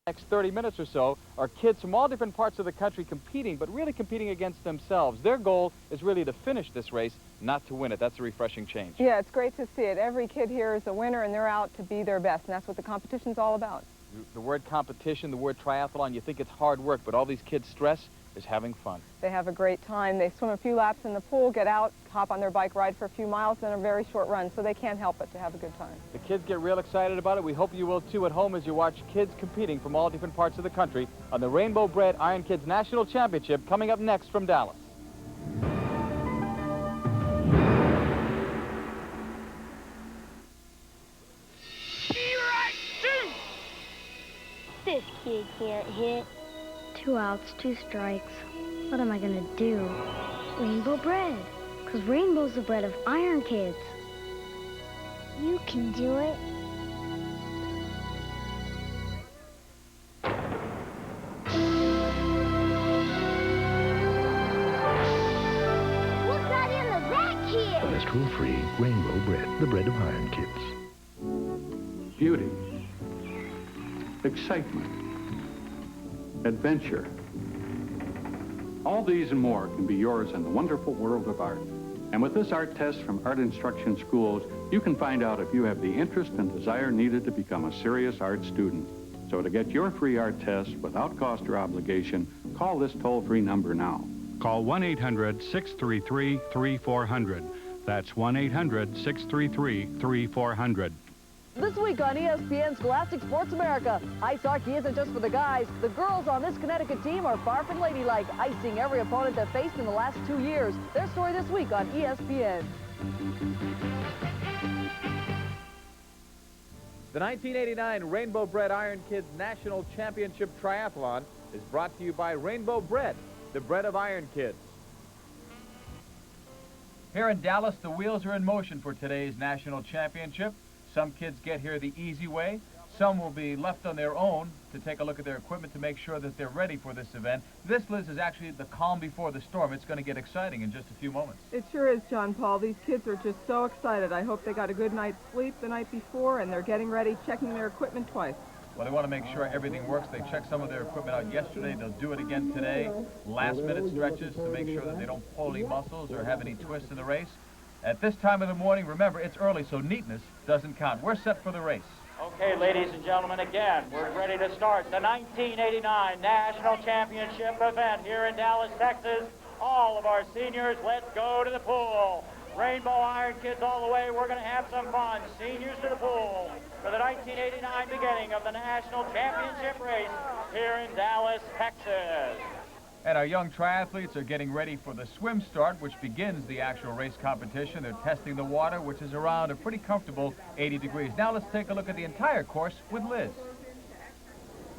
Next 30 minutes or so are kids from all different parts of the country competing, but really competing against themselves. Their goal is really to finish this race, not to win it. That's a refreshing change. Yeah, it's great to see it. Every kid here is a winner, and they're out to be their best, and that's what the competition's all about. The word competition, the word triathlon, you think it's hard work, but all these kids' stress is having fun. They have a great time. They swim a few laps in the pool, get out, hop on their bike, ride for a few miles, then a very short run, so they can't help but to have a good time. The kids get real excited about it. We hope you will too at home as you watch kids competing from all different parts of the country on the Rainbow Bred Iron Kids National Championship coming up next from Dallas. This kid can't hit. 2 outs, 2 strikes. What am I gonna do? Rainbow Bred. Because Rainbow's the bred of Iron Kids. You can do it. What got into that kid? Cholesterol-free Rainbow Bred, the bread of Iron Kids. Beauty, excitement, adventure. All these and more can be yours in the wonderful world of art. And with this art test from Art Instruction Schools, you can find out if you have the interest and desire needed to become a serious art student. So to get your free art test without cost or obligation, call this toll-free number now. Call 1-800-633-3400. That's 1-800-633-3400. This week on ESPN Scholastic Sports America, ice hockey isn't just for the guys. The girls on this Connecticut team are far from ladylike, icing every opponent they've faced in the last 2 years. Their story this week on ESPN. The 1989 Rainbow Bred Iron Kids National Championship Triathlon is brought to you by Rainbow Bred, the bread of Iron Kids. Here in Dallas, the wheels are in motion for today's national championship. Some kids get here the easy way. Some will be left on their own to take a look at their equipment to make sure that they're ready for this event. This, Liz, is actually the calm before the storm. It's going to get exciting in just a few moments. It sure is, John Paul. These kids are just so excited. I hope they got a good night's sleep the night before, and they're getting ready, checking their equipment twice. Well, they want to make sure everything works. They checked some of their equipment out yesterday. They'll do it again today. Last-minute stretches to make sure that they don't pull any muscles or have any twists in the race. At this time of the morning, remember, it's early, so neatness doesn't count. We're set for the race. Okay, ladies and gentlemen, again, we're ready to start the 1989 National Championship event here in Dallas, Texas. All of our seniors, let's go to the pool. Rainbow Iron Kids all the way. We're going to have some fun. Seniors to the pool for the 1989 beginning of the National Championship race here in Dallas, Texas. And our young triathletes are getting ready for the swim start, which begins the actual race competition. They're testing the water, which is around a pretty comfortable 80 degrees. Now let's take a look at the entire course with Liz.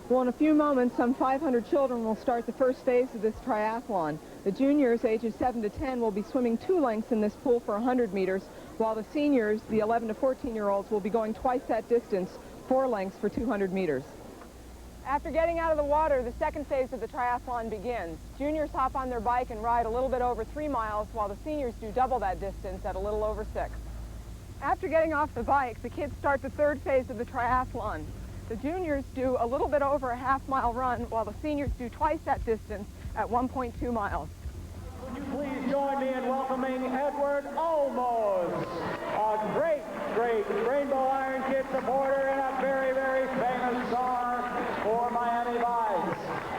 Well, in a few moments, some 500 children will start the first phase of this triathlon. The juniors, ages 7 to 10, will be swimming 2 lengths in this pool for 100 meters, while the seniors, the 11 to 14-year-olds, will be going twice that distance, 4 lengths for 200 meters. After getting out of the water, the second phase of the triathlon begins. Juniors hop on their bike and ride a little bit over 3 miles, while the seniors do double that distance at a little over 6. After getting off the bike, the kids start the third phase of the triathlon. The juniors do a little bit over a half-mile run, while the seniors do twice that distance at 1.2 miles. Would you please join me in welcoming Edward Olmos, a great Rainbow Iron Kid supporter and a very, very famous star for Miami Vice.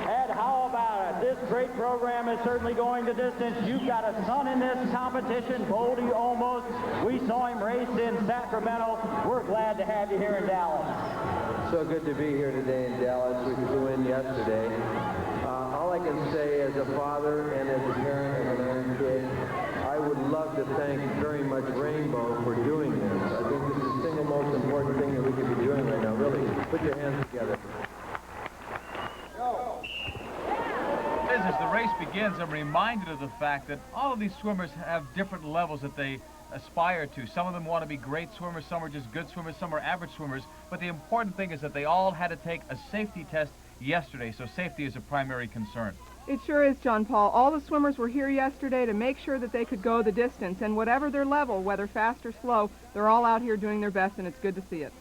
Ed, how about it? This great program is certainly going the distance. You've got a son in this competition, Goldie Olmos. We saw him race in Sacramento. We're glad to have you here in Dallas. So good to be here today in Dallas. We flew in yesterday. All I can say as a father and as a parent of an Iron Kid, I would love to thank very much Rainbow for doing this. I think this is the single most important thing that we could be doing right now. Really, put your hands together. As the race begins, I'm reminded of the fact that all of these swimmers have different levels that they aspire to. Some of them want to be great swimmers, some are just good swimmers, some are average swimmers, but the important thing is that they all had to take a safety test yesterday, so safety is a primary concern. It sure is, John Paul. All the swimmers were here yesterday to make sure that they could go the distance, and whatever their level, whether fast or slow, they're all out here doing their best, and it's good to see it.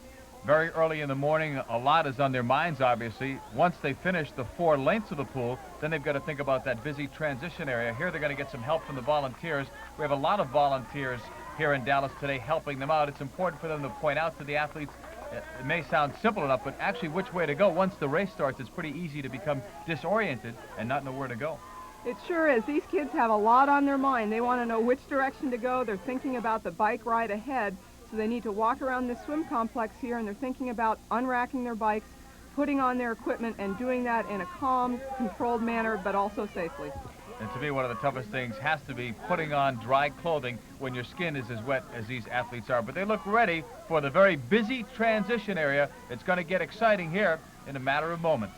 Very early in the morning, a lot is on their minds, obviously. Once they finish the 4 lengths of the pool, then they've got to think about that busy transition area. Here they're going to get some help from the volunteers. We have a lot of volunteers here in Dallas today helping them out. It's important for them to point out to the athletes, it may sound simple enough, but actually which way to go. Once the race starts, it's pretty easy to become disoriented and not know where to go. It sure is. These kids have a lot on their mind. They want to know which direction to go. They're thinking about the bike ride ahead. So they need to walk around this swim complex here, and they're thinking about unracking their bikes, putting on their equipment, and doing that in a calm, controlled manner, but also safely. And to me, one of the toughest things has to be putting on dry clothing when your skin is as wet as these athletes are. But they look ready for the very busy transition area. It's going to get exciting here in a matter of moments.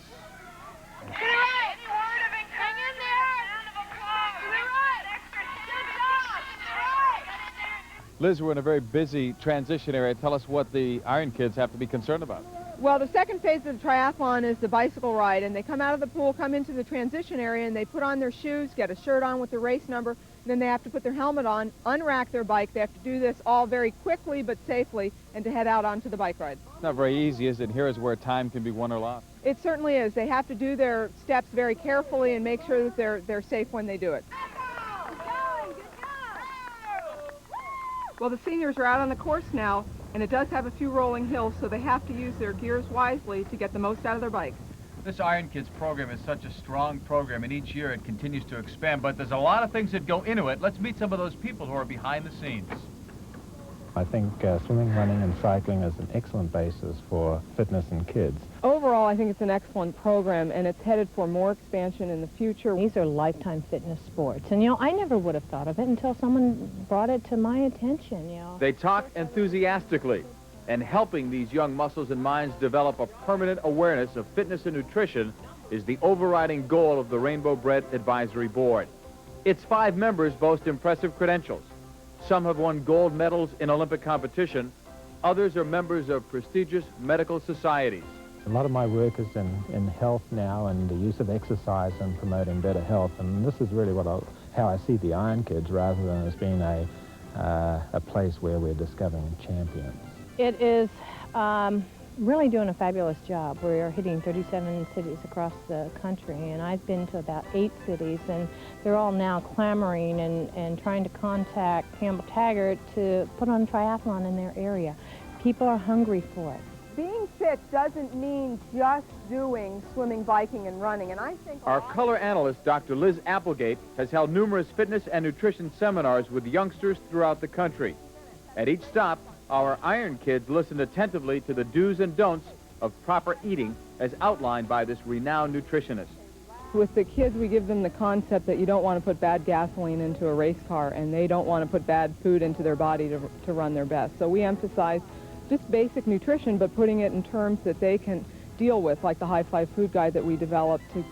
Liz, we're in a very busy transition area. Tell us what the Iron Kids have to be concerned about. Well, the second phase of the triathlon is the bicycle ride, and they come out of the pool, come into the transition area, and they put on their shoes, get a shirt on with the race number, then they have to put their helmet on, unrack their bike. They have to do this all very quickly but safely, and to head out onto the bike ride. It's not very easy, is it? Here is where time can be won or lost. It certainly is. They have to do their steps very carefully and make sure that they're safe when they do it. Well, the seniors are out on the course now, and it does have a few rolling hills, so they have to use their gears wisely to get the most out of their bikes. This Iron Kids program is such a strong program, and each year it continues to expand, but there's a lot of things that go into it. Let's meet some of those people who are behind the scenes. I think swimming, running, and cycling is an excellent basis for fitness in kids. Overall, I think it's an excellent program, and it's headed for more expansion in the future. These are lifetime fitness sports, and, you know, I never would have thought of it until someone brought it to my attention, you know. They talk enthusiastically, and helping these young muscles and minds develop a permanent awareness of fitness and nutrition is the overriding goal of the Rainbow Bred Advisory Board. Its 5 members boast impressive credentials. Some have won gold medals in Olympic competition. Others are members of prestigious medical societies. A lot of my work is in health now and the use of exercise and promoting better health. And this is really how I see the Iron Kids, rather than as being a place where we're discovering champions. It is really doing a fabulous job. We are hitting 37 cities across the country, and I've been to about 8 cities, and they're all now clamoring and trying to contact Campbell Taggart to put on triathlon in their area. People are hungry for it. Being fit doesn't mean just doing swimming, biking, and running, and I think... Our color analyst, Dr. Liz Applegate, has held numerous fitness and nutrition seminars with youngsters throughout the country. At each stop, our Iron Kids listened attentively to the do's and don'ts of proper eating as outlined by this renowned nutritionist. With the kids, we give them the concept that you don't want to put bad gasoline into a race car, and they don't want to put bad food into their body to run their best. So we emphasize just basic nutrition, but putting it in terms that they can deal with, like the High Five Food Guide that we developed to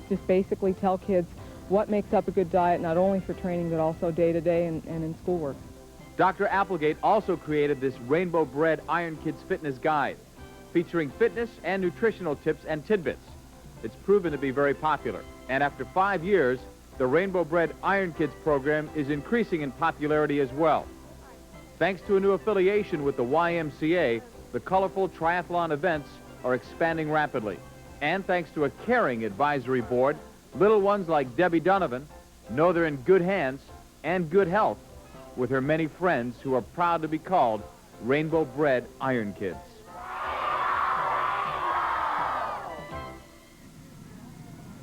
just basically tell kids what makes up a good diet, not only for training, but also day-to-day and in schoolwork. Dr. Applegate also created this Rainbow Bred Iron Kids Fitness Guide, featuring fitness and nutritional tips and tidbits. It's proven to be very popular, and after 5 years, the Rainbow Bred Iron Kids program is increasing in popularity as well. Thanks to a new affiliation with the YMCA, the colorful triathlon events are expanding rapidly. And thanks to a caring advisory board, little ones like Debbie Donovan know they're in good hands and good health with her many friends who are proud to be called Rainbow Bred Iron Kids.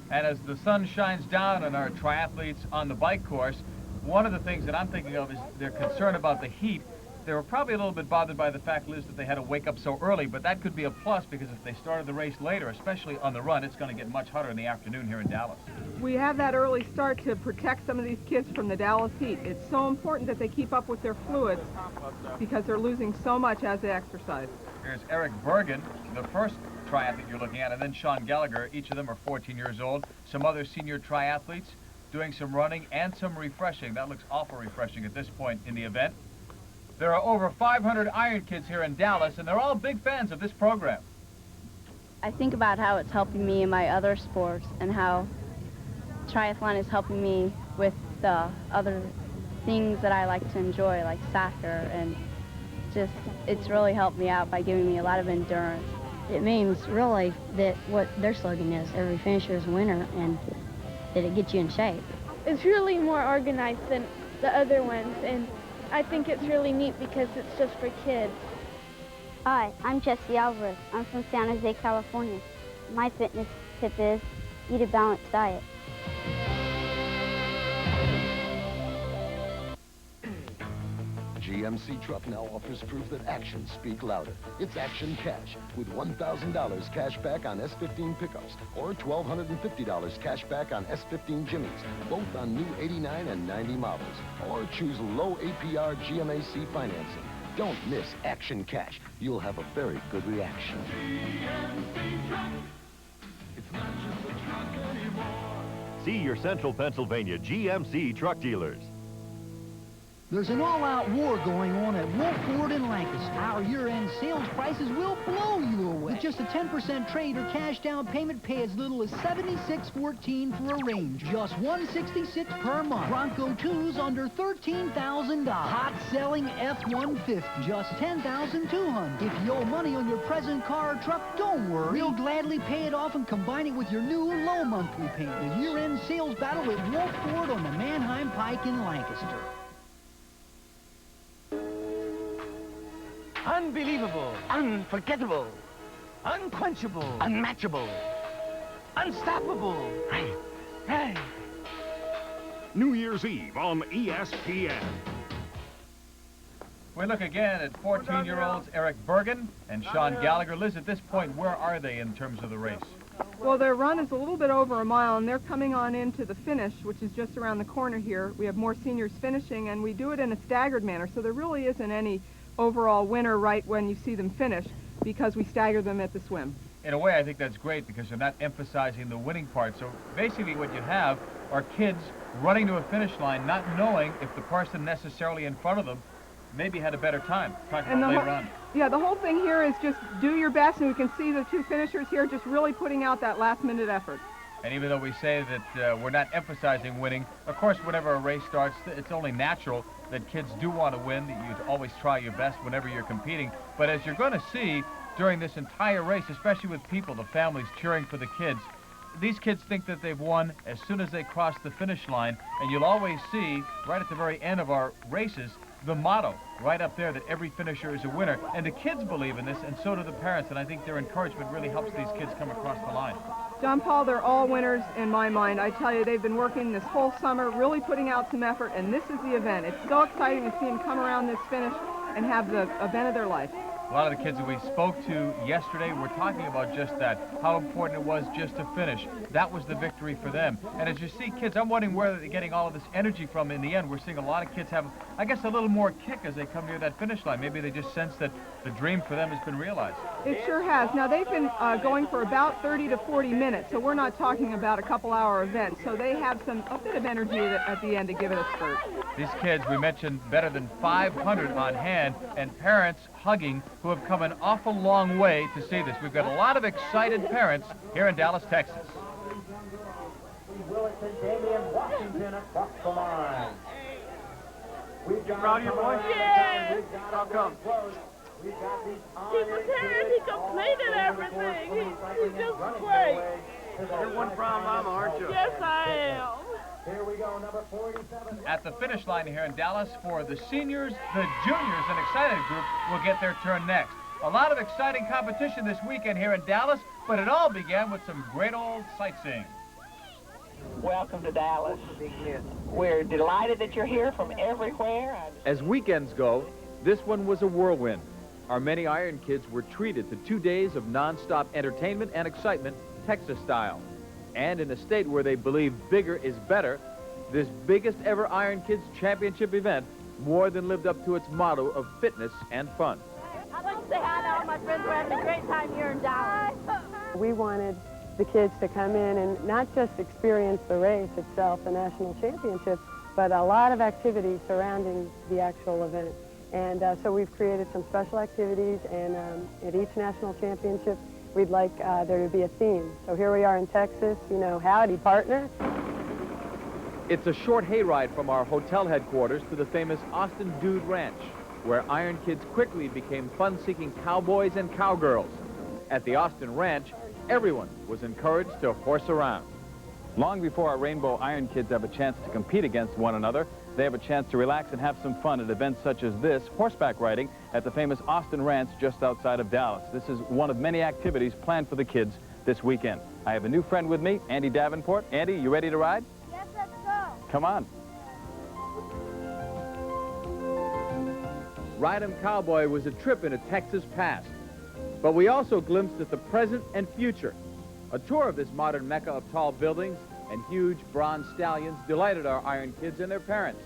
And as the sun shines down on our triathletes on the bike course, one of the things that I'm thinking of is they're concerned about the heat. They were probably a little bit bothered by the fact, Liz, that they had to wake up so early, but that could be a plus because if they started the race later, especially on the run, it's going to get much hotter in the afternoon here in Dallas. We have that early start to protect some of these kids from the Dallas heat. It's so important that they keep up with their fluids because they're losing so much as they exercise. Here's Eric Bergen, the first triathlete you're looking at, and then Sean Gallagher. Each of them are 14 years old. Some other senior triathletes doing some running and some refreshing. That looks awful refreshing at this point in the event. There are over 500 Iron Kids here in Dallas, and they're all big fans of this program. I think about how it's helping me in my other sports and how triathlon is helping me with the other things that I like to enjoy, like soccer and it's really helped me out by giving me a lot of endurance. It means really that what their slogan is, every finisher is a winner, and that it gets you in shape. It's really more organized than the other ones, and I think it's really neat because it's just for kids. Hi, I'm Jesse Alvarez. I'm from San Jose, California. My fitness tip is eat a balanced diet. GMC Truck now offers proof that actions speak louder. It's Action Cash with $1,000 cash back on S15 pickups or $1,250 cash back on S15 Jimmys, both on new 89 and 90 models. Or choose low APR GMAC financing. Don't miss Action Cash. You'll have a very good reaction. It's not just a truck anymore. See your Central Pennsylvania GMC truck dealers. There's an all-out war going on at Wolf Ford in Lancaster. Our year-end sales prices will blow you away. With just a 10% trade or cash down payment, pay as little as $76.14 for a Ranger. Just $166 per month. Bronco 2s under $13,000. Hot-selling F-150, just $10,200. If you owe money on your present car or truck, don't worry. We'll gladly pay it off and combine it with your new low monthly payment. The year-end sales battle at Wolf Ford on the Manheim Pike in Lancaster. Unbelievable, unforgettable, unquenchable, unmatchable, unstoppable. Hey. New Year's Eve on ESPN. We look again at 14-year-olds Eric Bergen and Sean Gallagher. Liz, at this point, where are they in terms of the race? Well, their run is a little bit over a mile, and they're coming on into the finish, which is just around the corner here. We have more seniors finishing, and we do it in a staggered manner, so there really isn't any overall winner right when you see them finish because we stagger them at the swim. In a way, I think that's great because you're not emphasizing the winning part. So basically what you have are kids running to a finish line not knowing if the person necessarily in front of them maybe had a better time. Talking about later on. Yeah, the whole thing here is just do your best, and we can see the two finishers here just really putting out that last-minute effort. And even though we say that we're not emphasizing winning, of course, whenever a race starts, it's only natural that kids do want to win, that you always try your best whenever you're competing. But as you're going to see during this entire race, especially with people, the families cheering for the kids, these kids think that they've won as soon as they cross the finish line. And you'll always see, right at the very end of our races, the motto right up there that every finisher is a winner. And the kids believe in this, and so do the parents. And I think their encouragement really helps these kids come across the line. John Paul, they're all winners in my mind. I tell you, they've been working this whole summer, really putting out some effort, and this is the event. It's so exciting to see them come around this finish and have the event of their life. A lot of the kids that we spoke to yesterday were talking about just that, how important it was just to finish. That was the victory for them. And as you see kids, I'm wondering where they're getting all of this energy from in the end. We're seeing a lot of kids have, I guess, a little more kick as they come near that finish line. Maybe they just sense that the dream for them has been realized. It sure has. Now, they've been going for about 30 to 40 minutes, so we're not talking about a couple-hour event. So they have a bit of energy at the end to give it a spurt. These kids, we mentioned better than 500 on hand, and parents hugging who have come an awful long way to see this. We've got a lot of excited parents here in Dallas, Texas. Willington, Damian Washington across the line. We've got proud of your boy? Yeah. How come? We've got these He prepared, he completed everything. He's just great. You're one proud mama, aren't you? Yes, I am. Here we go, number 47. At the finish line here in Dallas for the seniors, the juniors, an excited group will get their turn next. A lot of exciting competition this weekend here in Dallas, but it all began with some great old sightseeing. Welcome to Dallas. We're delighted that you're here from everywhere. As weekends go, this one was a whirlwind. Our many Iron Kids were treated to 2 days of non-stop entertainment and excitement, Texas style. And in a state where they believe bigger is better, this biggest ever Iron Kids Championship event more than lived up to its motto of fitness and fun. I'd like to say hi to all my friends. We're having a great time here in Dallas. We wanted the kids to come in and not just experience the race itself, the national championship, but a lot of activities surrounding the actual event. And so we've created some special activities, and at each national championship, we'd like there to be a theme. So here we are in Texas, you know, howdy, partner. It's a short hayride from our hotel headquarters to the famous Austin Dude Ranch. where Iron Kids quickly became fun-seeking cowboys and cowgirls. At the Austin Ranch, everyone was encouraged to horse around. Long before our Rainbow Iron Kids have a chance to compete against one another, they have a chance to relax and have some fun at events such as this, horseback riding at the famous Austin Ranch just outside of Dallas. This is one of many activities planned for the kids this weekend. I have a new friend with me, Andy Davenport. Andy, you ready to ride? Yes, let's go. Come on. Ride 'em Cowboy was a trip into Texas past, but we also glimpsed at the present and future. A tour of this modern mecca of tall buildings and huge bronze stallions delighted our Iron Kids and their parents.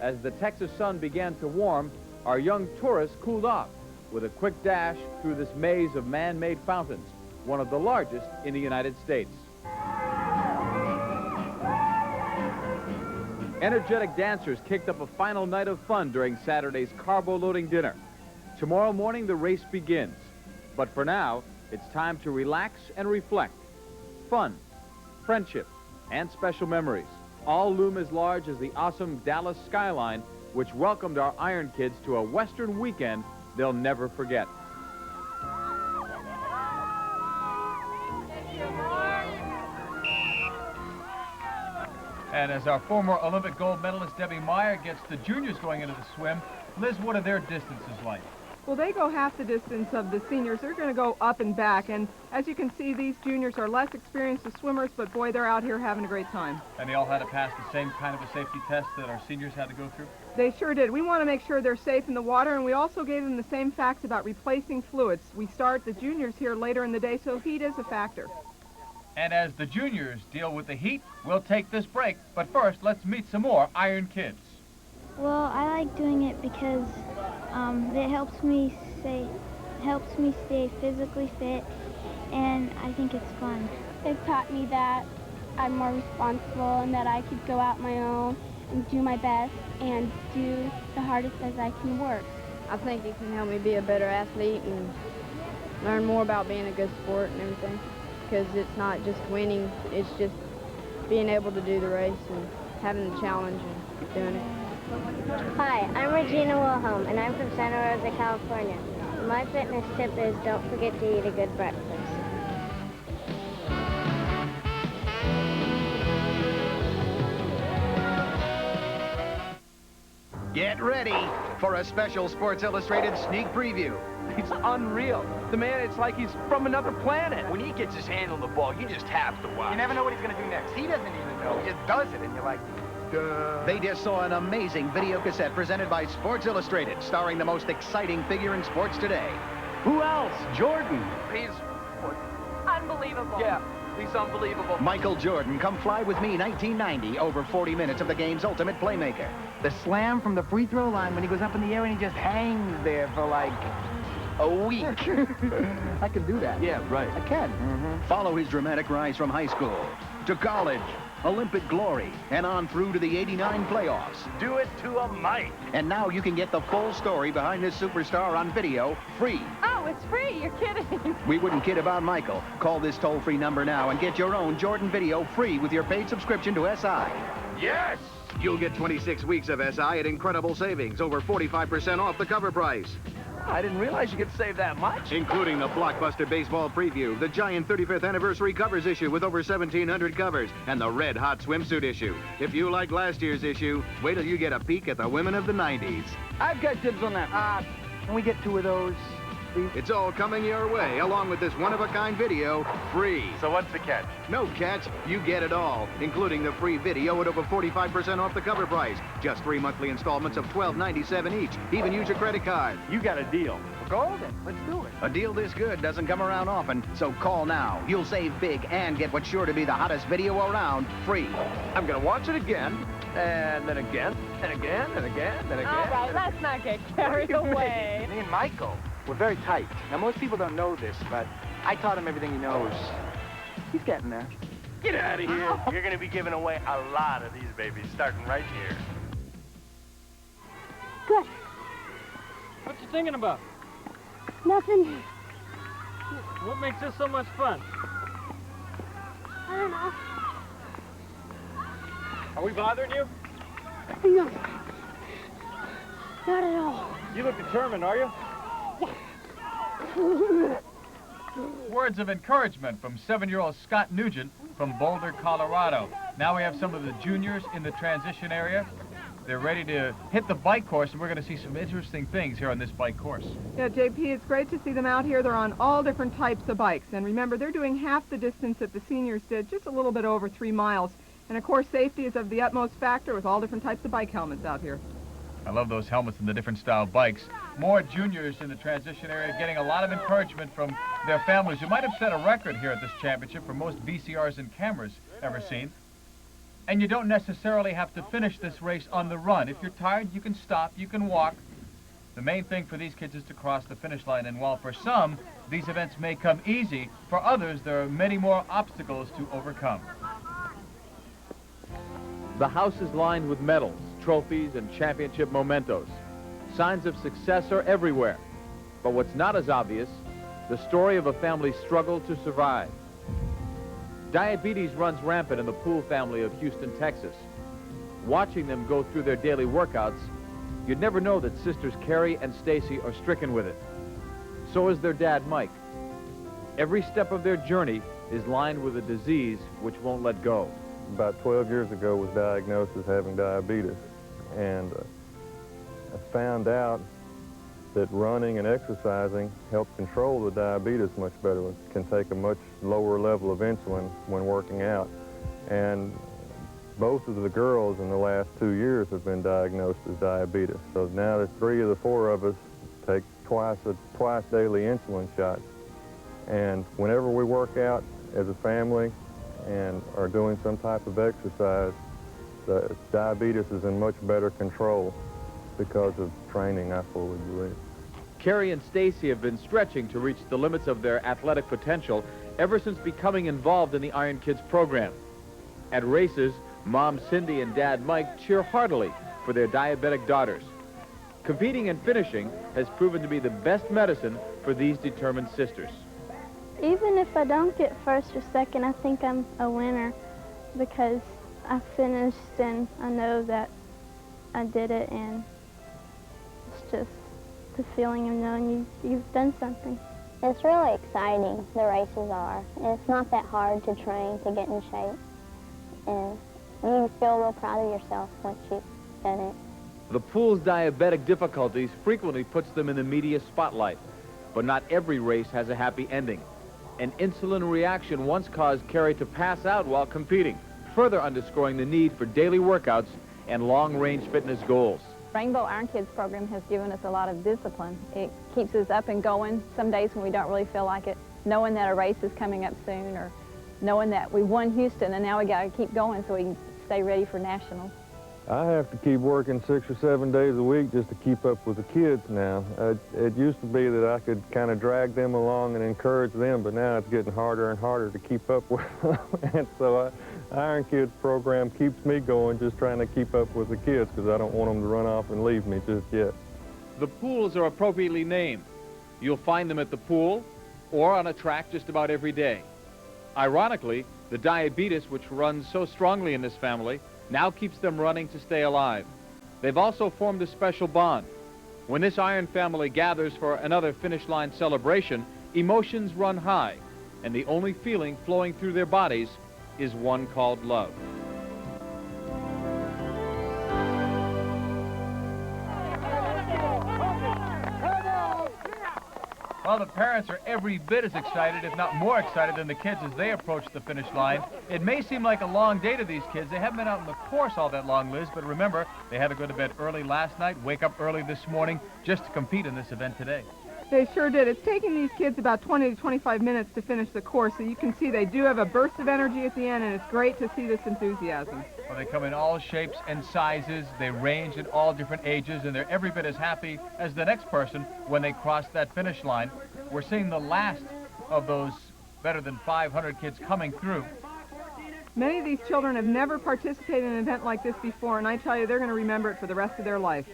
As the Texas sun began to warm, our young tourists cooled off with a quick dash through this maze of man-made fountains, one of the largest in the United States. Energetic dancers kicked up a final night of fun during Saturday's carbo-loading dinner. Tomorrow morning, the race begins. But for now, it's time to relax and reflect. Fun, friendship, and special memories all loom as large as the awesome Dallas skyline, which welcomed our Iron Kids to a Western weekend they'll never forget. And as our former Olympic gold medalist Debbie Meyer gets the juniors going into the swim, Liz, what are their distances like? Well, they go half the distance of the seniors. They're going to go up and back. And as you can see, these juniors are less experienced as swimmers, but boy, they're out here having a great time. And they all had to pass the same kind of a safety test that our seniors had to go through? They sure did. We want to make sure they're safe in the water, and we also gave them the same facts about replacing fluids. We start the juniors here later in the day, so heat is a factor. And as the juniors deal with the heat, we'll take this break. But first, let's meet some more Iron Kids. Well, I like doing it because it helps me stay physically fit, and I think it's fun. It taught me that I'm more responsible and that I could go out my own and do my best and do the hardest as I can work. I think it can help me be a better athlete and learn more about being a good sport and everything, because it's not just winning, it's just being able to do the race and having the challenge and doing it. Hi, I'm Regina Wilhelm, and I'm from Santa Rosa, California. My fitness tip is don't forget to eat a good breakfast. Get ready for a special Sports Illustrated sneak preview. It's unreal. The man, it's like he's from another planet. When he gets his hand on the ball, you just have to watch. You never know what he's going to do next. He doesn't even know. He just does it, and you're like, duh. They just saw an amazing video cassette presented by Sports Illustrated, starring the most exciting figure in sports today. Who else? Jordan. He's unbelievable. Yeah, he's unbelievable. Michael Jordan, Come Fly With Me, 1990, over 40 minutes of the game's ultimate playmaker. The slam from the free throw line when he goes up in the air and he just hangs there for like a week. I can do that. Yeah, right. I can. Follow his dramatic rise from high school to college, Olympic glory, and on through to the '89 playoffs. Do it to a mite. And now you can get the full story behind this superstar on video, free. Oh, it's free. You're kidding. We wouldn't kid about Michael. Call this toll-free number now and get your own Jordan video free with your paid subscription to SI. Yes! You'll get 26 weeks of SI at incredible savings, over 45% off the cover price. I didn't realize you could save that much. Including the blockbuster baseball preview, the giant 35th anniversary covers issue with over 1,700 covers, and the red hot swimsuit issue. If you like last year's issue, wait till you get a peek at the women of the 90s. I've got dibs on that. Can we get 2 of those, please? It's all coming your way, along with this one-of-a-kind video, free. So what's the catch? No catch. You get it all, including the free video at over 45% off the cover price. Just 3 monthly installments of $12.97 each. Even use your credit card. You got a deal. Golden. Let's do it. A deal this good doesn't come around often, so call now. You'll save big and get what's sure to be the hottest video around, free. I'm going to watch it again, and then again, and again, and again, and again. All right, let's not get carried away. Me and Michael, we're very tight. Now, most people don't know this, but I taught him everything he knows. He's getting there. Get out of here. You're going to be giving away a lot of these babies, starting right here. Good. What you thinking about? Nothing. What makes this so much fun? I don't know. Are we bothering you? No. Not at all. You look determined, are you? Words of encouragement from 7-year-old Scott Nugent from Boulder, Colorado. Now we have some of the juniors in the transition area. They're ready to hit the bike course, and we're going to see some interesting things here on this bike course. Yeah, JP, it's great to see them out here. They're on all different types of bikes. And remember, they're doing half the distance that the seniors did, just a little bit over 3 miles. And of course, safety is of the utmost factor with all different types of bike helmets out here. I love those helmets and the different style bikes. More juniors in the transition area getting a lot of encouragement from their families who might have set a record here at this championship for most VCRs and cameras ever seen. And you don't necessarily have to finish this race on the run. If you're tired, you can stop, you can walk. The main thing for these kids is to cross the finish line, and while for some, these events may come easy, for others, there are many more obstacles to overcome. The house is lined with medals, trophies, and championship mementos. Signs of success are everywhere. But what's not as obvious, the story of a family's struggle to survive. Diabetes runs rampant in the Poole family of Houston, Texas. Watching them go through their daily workouts, you'd never know that sisters Carrie and Stacy are stricken with it. So is their dad, Mike. Every step of their journey is lined with a disease which won't let go. About 12 years ago, was diagnosed as having diabetes, and I found out that running and exercising help control the diabetes much better. It can take a much lower level of insulin when working out. And both of the girls in the last 2 years have been diagnosed as diabetes. So now the 3 of the 4 of us take twice daily insulin shots. And whenever we work out as a family and are doing some type of exercise, the diabetes is in much better control because of training, I fully believe. Carrie and Stacy have been stretching to reach the limits of their athletic potential ever since becoming involved in the Iron Kids program. At races, Mom Cindy and Dad Mike cheer heartily for their diabetic daughters. Competing and finishing has proven to be the best medicine for these determined sisters. Even if I don't get first or second, I think I'm a winner because I finished and I know that I did it, and it's just the feeling of knowing you've done something. It's really exciting, the races are. And it's not that hard to train to get in shape. And you feel real proud of yourself once you've done it. The Poole's diabetic difficulties frequently puts them in the media spotlight, but not every race has a happy ending. An insulin reaction once caused Carrie to pass out while competing, further underscoring the need for daily workouts and long-range fitness goals. Rainbow Iron Kids program has given us a lot of discipline. It keeps us up and going some days when we don't really feel like it, knowing that a race is coming up soon, or knowing that we won Houston and now we got to keep going so we can stay ready for nationals. I have to keep working 6 or 7 days a week just to keep up with the kids now. It used to be that I could kind of drag them along and encourage them, but now it's getting harder and harder to keep up with them. And so Iron Kids program keeps me going, just trying to keep up with the kids because I don't want them to run off and leave me just yet. The pools are appropriately named. You'll find them at the pool or on a track just about every day. Ironically, the diabetes, which runs so strongly in this family, now keeps them running to stay alive. They've also formed a special bond. When this Iron family gathers for another finish line celebration, emotions run high, and the only feeling flowing through their bodies is one called love. Well, the parents are every bit as excited, if not more excited, than the kids as they approach the finish line. It may seem like a long day to these kids. They haven't been out on the course all that long, Liz, but remember, they had to go to bed early last night, wake up early this morning, just to compete in this event today. They sure did. It's taking these kids about 20 to 25 minutes to finish the course, so you can see they do have a burst of energy at the end, and it's great to see this enthusiasm. Well, they come in all shapes and sizes. They range in all different ages, and they're every bit as happy as the next person when they cross that finish line. We're seeing the last of those better than 500 kids coming through. Many of these children have never participated in an event like this before, and I tell you, they're going to remember it for the rest of their life.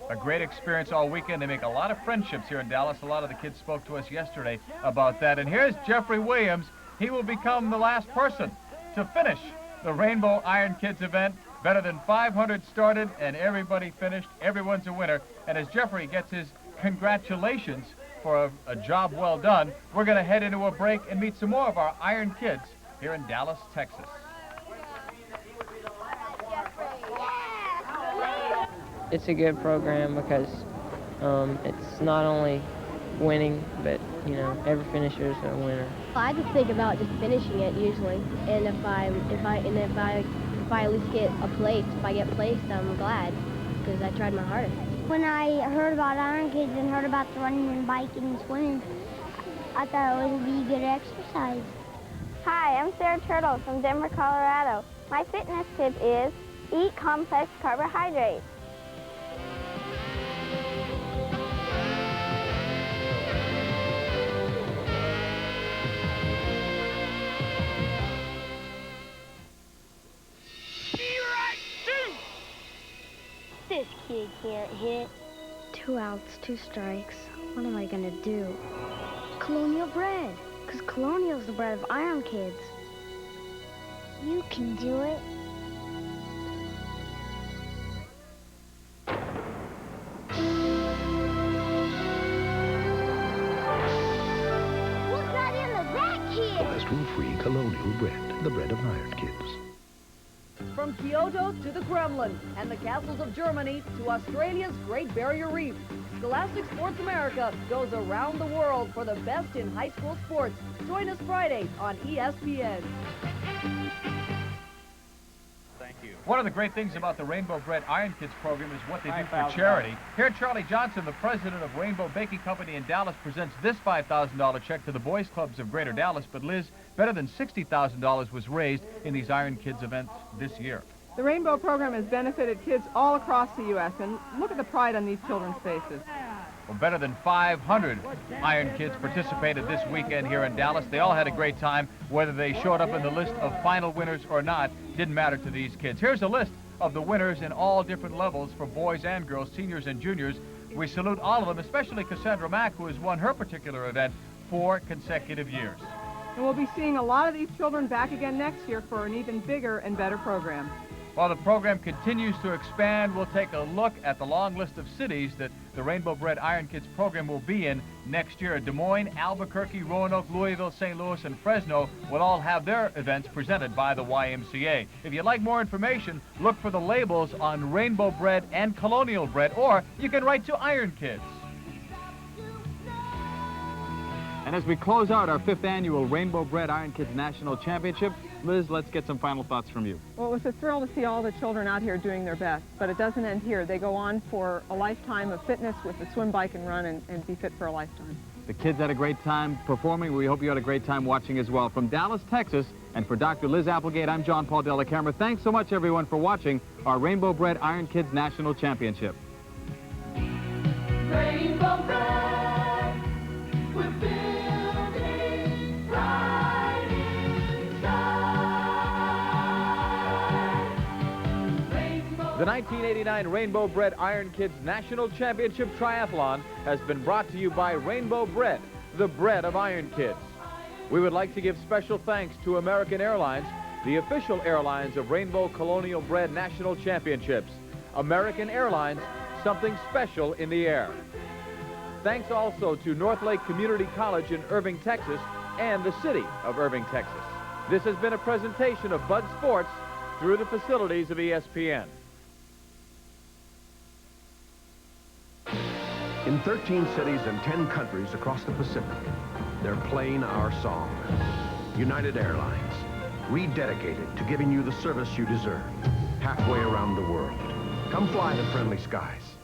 A great experience all weekend. They make a lot of friendships here in Dallas. A lot of the kids spoke to us yesterday about that. And here's Jeffrey Williams. He will become the last person to finish the Rainbow Iron Kids event Better than 500 started, and everybody finished. Everyone's a winner. And as Jeffrey gets his congratulations for a job well done, we're going to head into a break and meet some more of our Iron Kids here in Dallas, Texas. It's a good program because it's not only winning, but you know, every finisher is a winner. I just think about just finishing it usually, and if I at least get a place, if I get placed, I'm glad because I tried my hardest. When I heard about Iron Kids and heard about the running and biking and swimming, I thought it would be good exercise. Hi, I'm Sarah Turtle from Denver, Colorado. My fitness tip is eat complex carbohydrates. This kid can't hit. 2 outs, 2 strikes. What am I gonna do? Colonial bread, because Colonial's the bread of Iron Kids. You can do it. What got into that kid? Cholesterol-free Colonial bread, the bread of Iron Kids. From Kyoto to the Kremlin and the castles of Germany to Australia's Great Barrier Reef, Scholastic Sports America goes around the world for the best in high school sports. Join us Friday on ESPN. Thank you. One of the great things about the Rainbow Bread Iron Kids program is what they do for charity. Here, Charlie Johnson, the president of Rainbow Baking Company in Dallas, presents this $5,000 check to the Boys Clubs of Greater Dallas. But Liz, better than $60,000 was raised in these Iron Kids events this year. The Rainbow program has benefited kids all across the U.S., and look at the pride on these children's faces. Well, better than 500 Iron Kids participated this weekend here in Dallas. They all had a great time. Whether they showed up in the list of final winners or not didn't matter to these kids. Here's a list of the winners in all different levels for boys and girls, seniors and juniors. We salute all of them, especially Cassandra Mack, who has won her particular event 4 consecutive years. And we'll be seeing a lot of these children back again next year for an even bigger and better program. While the program continues to expand, we'll take a look at the long list of cities that the Rainbow Bread Iron Kids program will be in next year. Des Moines, Albuquerque, Roanoke, Louisville, St. Louis, and Fresno will all have their events presented by the YMCA. If you'd like more information, look for the labels on Rainbow Bread and Colonial Bread, or you can write to Iron Kids. And as we close out our 5th annual Rainbow Bread Iron Kids National Championship, Liz, let's get some final thoughts from you. Well, it was a thrill to see all the children out here doing their best, but it doesn't end here. They go on for a lifetime of fitness with the swim, bike, and run, and be fit for a lifetime. The kids had a great time performing. We hope you had a great time watching as well. From Dallas, Texas, and for Dr. Liz Applegate, I'm John Paul Della Camera. Thanks so much, everyone, for watching our Rainbow Bread Iron Kids National Championship. Rainbow Bread, we're building right inside. The 1989 Rainbow Bread Iron Kids National Championship Triathlon has been brought to you by Rainbow Bread, the bread of Iron Kids. We would like to give special thanks to American Airlines, the official airlines of Rainbow Colonial Bread National Championships. American Airlines, something special in the air. Thanks also to North Lake Community College in Irving, Texas, and the city of Irving, Texas. This has been a presentation of Bud Sports through the facilities of ESPN. In 13 cities and 10 countries across the Pacific, they're playing our song. United Airlines, rededicated to giving you the service you deserve, halfway around the world. Come fly the friendly skies.